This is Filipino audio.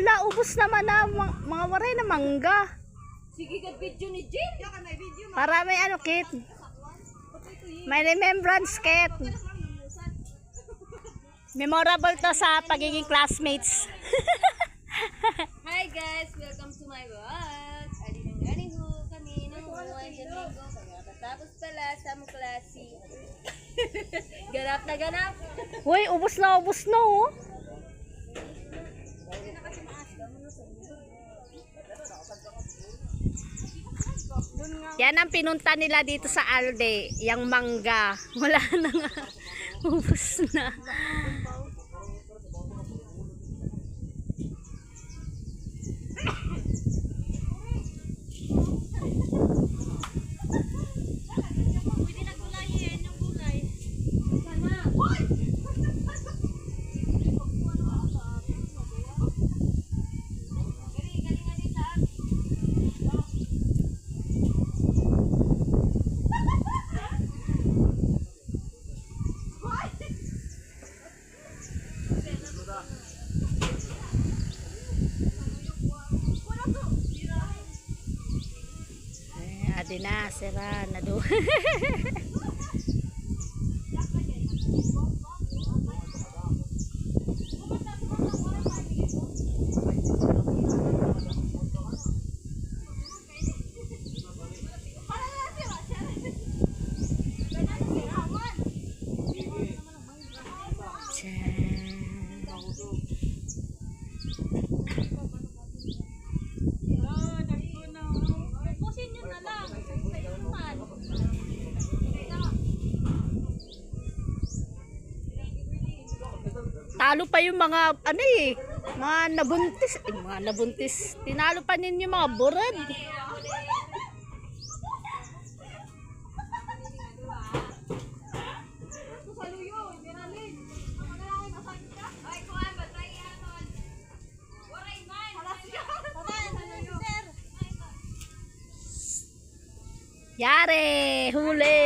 Hala, ubos naman na mga waray na mangga. Sige ka video ni Jin. Para may ano, Kit. May remembrance, Kit. Memorable to sa pagiging classmates. Hi guys, welcome to my vlog. Aling ho kami ng buwan Domingo. Pagkatapos pala sa mong klase. Ganap na ganap. Uy, ubos na oh. Yan ang pinunta nila dito sa Alde, yung mangga. Wala na nga. Ubos na. Adi na, sira na do. Talo pa yung mga ano mga nabuntis. Tinalo pa ninyo mga burad. Yare, huli.